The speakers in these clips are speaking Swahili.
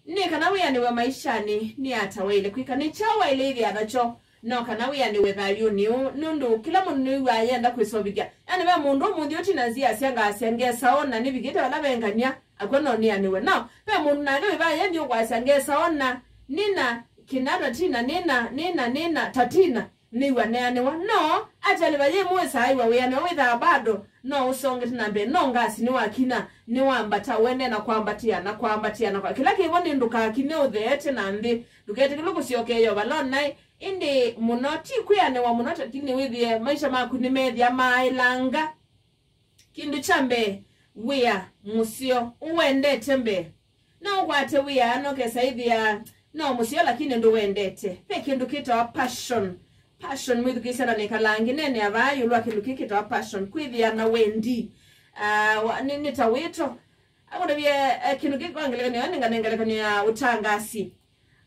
ni kana wia ni wa maisha ni atawele kwika ni chawa ile hivi anacho no kana wia ni wethayu ni nundu kila mundu wa yenda kwisobiga yani be mundu mundi utinazia asianga asengesa ona ni bigita wala bengania akono ni aniwe no be mundu na ndo ba yendi kwa asengesa ona nina kinara tina nina tatina ni wanene wa no ajali baye mwesa aiwa weyane witha bado no usonge tinambe no ngasi ni wakina ni wambata wene na kwambatia na kwa kila kivo ni nduka kine uthete na ndi dukete kiluku siokeyo balona indi munoti kuyane wa munota kini withie maisha maku ni media mailanga kindu chambe wia musyo uwende tembe no kwate wia no kesaidhia no musyo lakini ndo wendete pe kindu kita passion mwithu kisana nikalangi nene abayu lwa kindu kikita passion kwithia na wendi nini tawito akona bie kindu kikwangelekania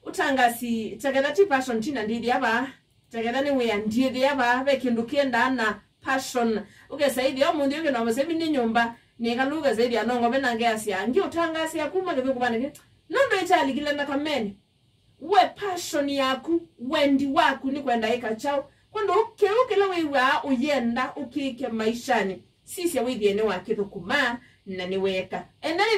utangasi tegeda ti passion tina ndidi aba tegeda ni wia ndidi aba be kindu kienda na passion ugesaidi yo mundu yoke no musemi ni nyumba nikaluga zaidi anongo benange asia ngi utangasi akuma ke kubanike nondo itali kilenda kamene we passion yaku wendi waku ni kwenda ikachao kwando ukela wewa uyenda ukike maishani sisi awidhiene wakithu kuma na niweka endani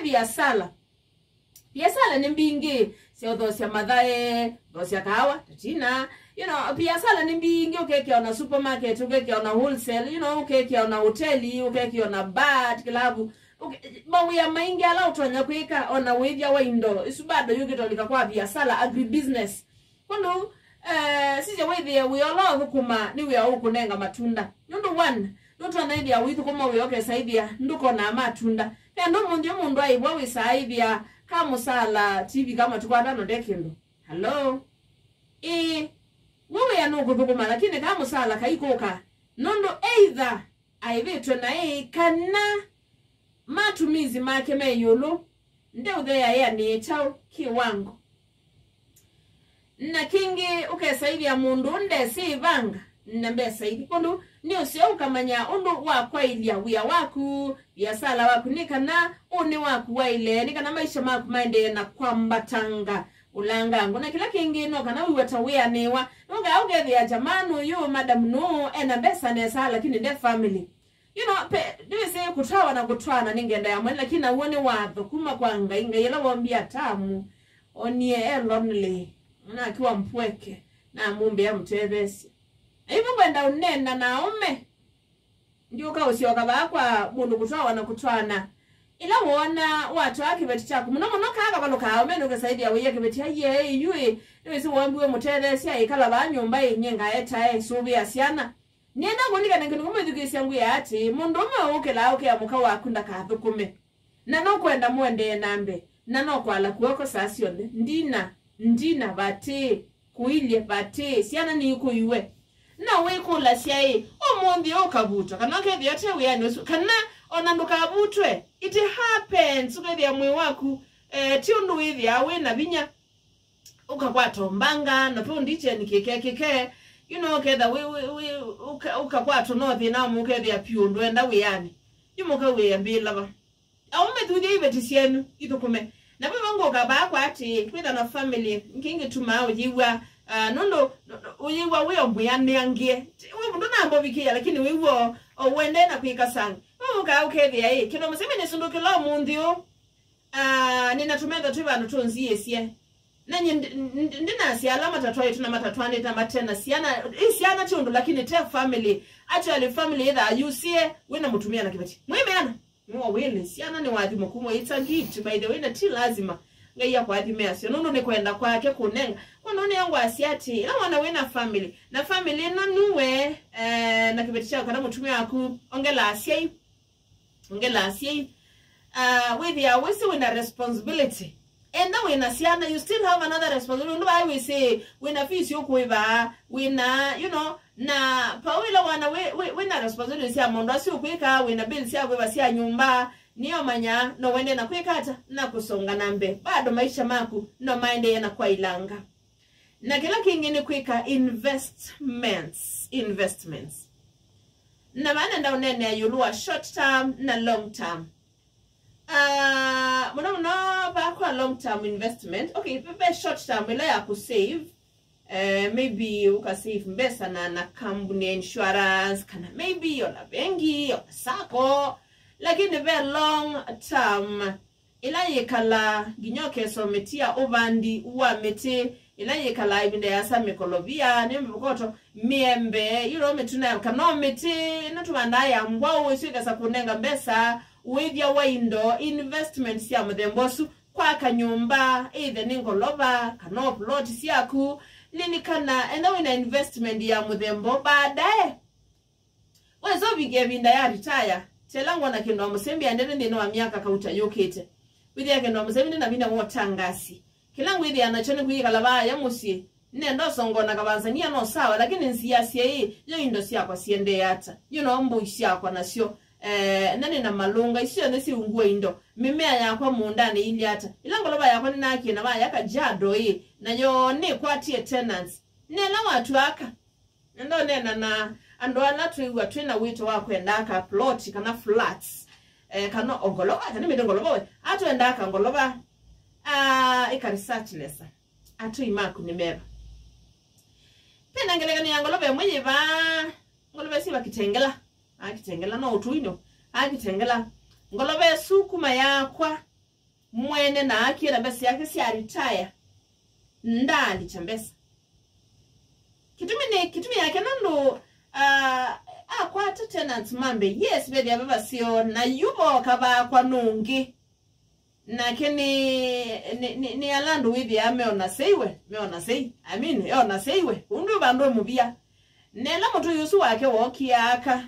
biasala ni mbingi sio dosia madhae dosia kawa tatina biasala ni mbingi ukeke ona supermarket ukeke ona wholesale ukeke ona hoteli ukeke ona bar klabu mawi ya maingi ala utonya kweka ona withia waindo isubado yukitolika kwa biasala agribusiness kwando sisi withia we all kuma ni we ukunenga matunda nundu one ndoto na idea withu kuma we okay saidia nduko na matunda kendo mundu aibwa we saidia kama sala TV kama tukwanda no dekindo hello wewe yanuko kuma lakini kama sala kaikoka nondo either aivitwe na kana matumizi make meyulu nde udhea ya ni chao kiwango na kingi ukesaidi ya mundu nde si vanga nambe saidi kundu ni usio ukamanya undu wakwa ilia wia waku biasala waku nikana uni waku waile nikana maisha maku maende na kwambatanga ulangangu na kila kingi no kana wiweta wia niwa nunga ugethi ya jamanu yu madam no ena besa nesa lakini nde family diwe se kutawa na kutwana ningenda ya mwene lakini na uone wadho kuma kwanga inga yela wambia tamu onie lonely na akiwa mpweke na mumbe ya mtebesi hivyo kwenda unenda na ume ndio ka usioka bakwa mundu kutawa na kutwana ila wona watu akibeti chako muno kaga baloka ume nuka saidi ya wiye kibeti ye yue diwe se wambiwe mtebesi ya ikala ba nyumba yenyenga eta subi asiana nienda kunika nengene kumedukisi yangu ya ati mundu ukela ya muka wakunda kathukume na no kwenda mwende nambe na no kwala kuoko sasione ndina bate kuilie bate siana ni kuyue na wekula siai omundi okabuto kana ke byote weyani kana onanduka abutwe it happens ukebya mwe waku tiondu hivi awe na binya ukakwato mbanga na po ndiche nikike keda we ukakwato no thina muke bya piundo enda weyani yumuka we mbila ba aume tudie ibetisienu itukume na bwango kabakwa ati kwenda na family nkingi tuma ujiwa nondo ujiwa we ombuyane angie we mundu nambo bikia lakini wewo owende na kwika sang muka ukebya kino museme nesundukila mundio ninatumenda tubano tonzie sie nanyi ndina si alama tatwaye tuna matatwane tamatena siana chondo lakini te family actually family either you see wena mutumia na kibati mwemeana mwa wele siana ni wadhi mkumo it's a gift by the way na ti lazima ngaiya kwa adhi measio nondo ni kwenda kwake kunenga kono yangu asiati ila wana wena family na family na nuwe na kibati chao kana mutumia aku ongela asiai with your wisi wina responsibility and now when asiana you still have another responsibility. No, I will say when a fish you kuiva when na pawila wana we na responsibility ya mondo asi ukweka when a bill sia kuiva sia nyumba niyo manya no wende na kwekata na kusonga nambe bado maisha maku no maende yana kwa ilanga na kila kingine kweka investments na maana nda unene yulua short term na long term Muna ba kwa long term investment. Okay, very short term ile ya ku save. Maybe uka save mbesa na company insurance kana maybe yola bengi yola sako, lakini very long term ila yekala ginyoke so metia obandi uwa mete ila yekala ibinde yasa mikolobia nembe bukoto miembe yiro metuna kano mete natubanda ya mbwa usika sakunenga mbesa uwevya waindo investment ya mdembosu kwa kanyumba either ningoloba kano plot siaku lini kana enda wina investment ya mdembo baadaye wezo bigevinda ya retire telangu na kendo musembi andene ndino wa miaka kauta yokete withia kendo musembi na bina motangasi kilangu withia anachone kuyikalaba ya musyi nendo songona kabanzania no sawa lakini nsiasia hii yo indo siakwa siende yata mbu isiakwa nasio nani na malunga isio nesi ungwe indo mimea yakwa muundani ili hata ilango loba yakwa ninaki na ba yaka jado hii na yo ne kwatie tenants nena watu aka ndo nena na ando anatu watwena wito wako endaka plot kana flats kana ongoloba kana midongoloba we atu endaka ngoloba ika research lesa atu imaku ni meba pena ngelega ni angoloba mwenye ba ngoloba si bakitengela akitengela no utuino akitengela ngolobe sukuma yakwa mwene na akira basi yake si retire ndali chambesa kitumi yake nando kwa tenants mambe yes bedi ababa sio na yubo kaba kwa nungi na keni ni alandu withi ameona seiwe meona sei ona seiwe undu bando mubia nela mtu yusu wake wokia aka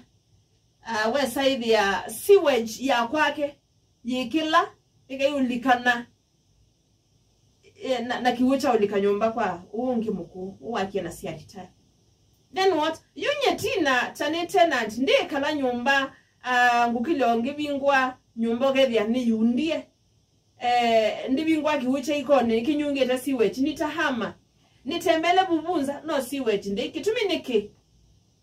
we side ya sewage ya kwake yikila ikayulikana na kiwucha ulikanyomba kwa uungi mkuu uwakie na si retire then what yunye tina tane tenant ndi kala nyumba ngukile ngibingwa nyumba gethia ni yundie ndibingwa kiwucha ikone kinyunge ta sewage nitahama nitembele bubunza no sewage ndi kitumi niki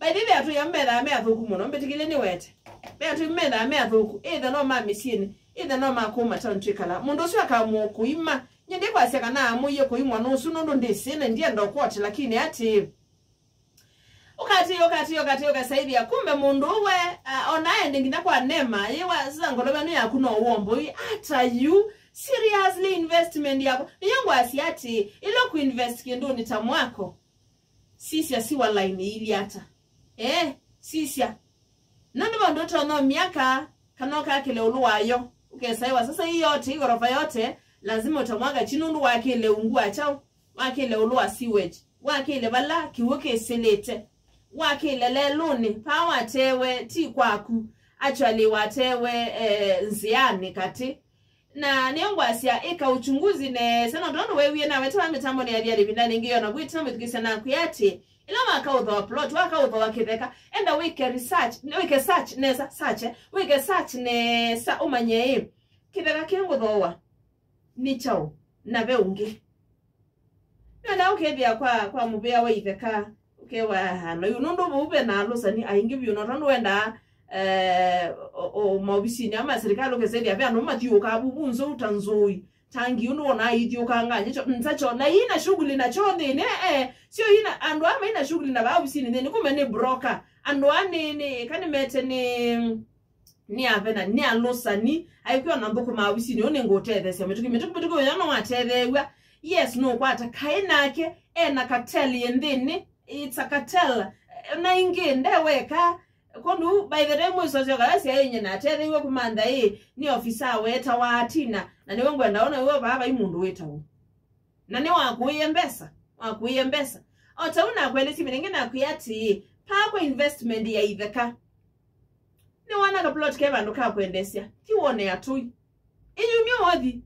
by the way atu yambera amethuku muno mbetikile ni wete be atu yambera amethuku either no mami sini either no makoma tantrikala mundu sio akamuku ima nyende kwa seka na amuye ko imwa no suno ndo ndesene ndiye ndo kwati lakini ati ukati saidi ya kumbe mundu we onaye ndingina kwa nema yewa zangoloba no yakuno uwombo ata you seriously investment yako yangu asiati ilo kuinvest kendo ni tamwako sisi asiwa line ili hata sisia nani bandoto no miaka kanoka kile uluwayo ukesaiwa sasa hii yote igorofa yote lazima utamwaga chinundu wake ile ungua chao wake ile uluwa sewage wake ile bala kiwoke selete wake ile leluni pawa tewe ti kwaku actually watewe nziani kati na niongo asia eka uchunguzi ne sana ndono wewe na wetwa mitambo ne yali bindani ngiyo na gwita mtukisa na kuyati ila makaudho plot wakaudho wakitheka enda wike research wike search nesa search wike search ne sa umanye kitheka kingudhowa ni chao na beungi na ukebia kwa mubea wa itheka ukewa hano yunundu bube na alusani aingibi unotondo wenda mobisi ni ama serikali ukezedi ya vya noma tiyoka bubunzo utanzoi tangi unuona idiyoka nganye ntacho na ina shughuli na chonde ne sio ina ando ama ina shughuli na babisi ni kumbe ni broker ando ani kani mete ni avena ni alusani ayikuwa nambuko mabisi ni one ngothethe sia metuko yana watethewa yes no kwata kainake na cartel yendini it's a cartel na ingende weka kondu by the time usozo galasi yenye na tethewe kumanda ni ofisa weta wa atina na niwe ngwenda ona wewe baba imundu weta hu na ni wakuye mbesa otauna kwelisi binengena akuyati pa kwa investment ya itheka ni wana ka plot keva ndo ka kuendesia kiwone ya tui inyumyo hodi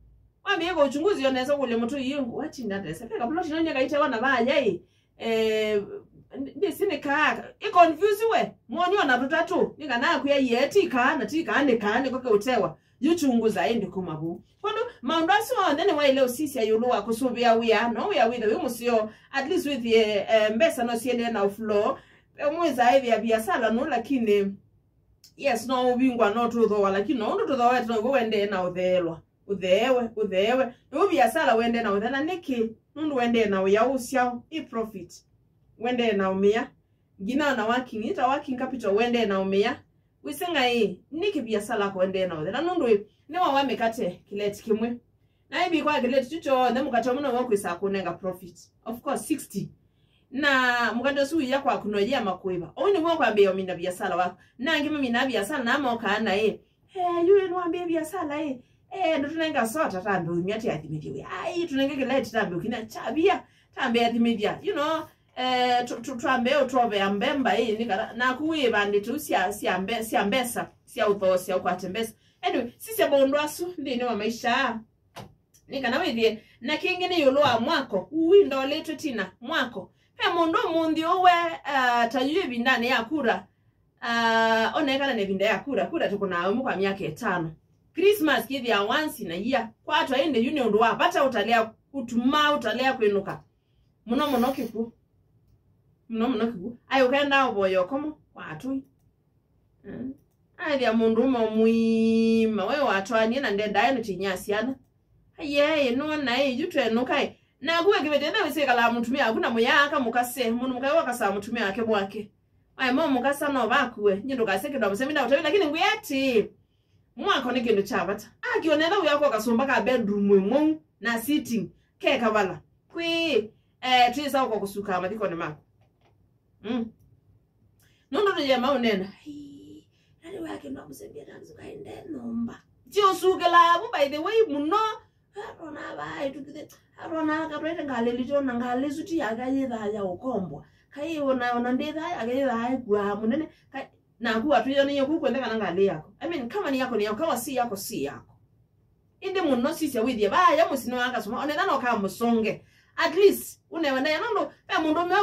wame yego uchunguzi yonesa kule mtu yingu wati ndadesa ka plot nanya kaita wana baya ndisine ka confuse we mwoni wana tutatu ninga na kuya yeti kana tikane koke utewa yuchunguza endi kumabu kwando maundasi wa ndene wa ile sisi ayuluwa kusubia we are with we musio at least with mbesa no siende na flow mweza hivi ya biasala no lakini yes no ubingwa no tutho lakini no ndo tutho wetu go wende na uthelwa uthewe no biasala wende na uthela niki ndu wende na uya usya I profit wende na umia gina na working capital wende na umia wisenga niki biasala ko wende na uthela ndu ne wa mekate kileti kimwe na ibi kwa kileti chucho ne mukate muno wokwisa kunenga profit of course 60 na mukande su ya kwa kunojia makuiba oni mwo kwa mbeo mina biasala wako na ngime mina biasala na moka na yule nwambie biasala ndo tunenga sota tambe umyati Athiani tunenge kileti tambe ukina chabia tambe Athiani you know tuambe utobe ambemba nika na kuiba nditu siambesa sia uthosi au kwatembesa anyway sisi bondo asu ndine wa maisha nika na withie na kingine yuloa mwako ndo letu tina mwako pe mondo mundi owe tayuye bindane yakura onekana ne binda yakura tukuna kwa miaka 5 Christmas kithi ya once in a year kwa atu ende union ndo apata utalea kuinuka muno kiku ayo kenda oboyo komo watu dia mundu muima we Athiani na ndenda eno chinyasiana no na jutwenuka na kuwe kibetenda wiseka la mutumia hakuna muyaka mukase mundu mukaye wakasa mutumia wake bwake mo mukasa no bakuwe nyindo kaseke ndo musemina utawi lakini nguyati mwako ni kindu chabata akionela uyako kasomba ka bedroom mwe na sitting ke kabala kwi twisa uko kusuka amadiko ne mako nondo je maunena nani wake ndo musembia tanzu kaende nomba tio sugela by the way muno arona bai tukite arona ka prete ngaleli jona ngalezu ti akayitha ya ukombwa kai ona ndetha akayitha kwa munene na kuwa tuyo niyo kukwendeka ngale yako I mean kama ni yako kama si yako inde muno sisi awithie baya musino akasoma onena no ka musonge at least unewenda yanondo mundu me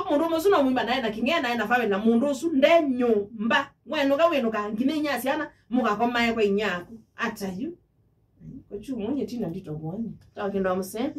mundu musuna mwimba naye na kingena na family na mundu usu ndenyo mba wenu ka ngine nyasiana mukakoma kwa inyaku atayu Kuchu mwenye tina ndito mwani. Tawa kendo wa mse.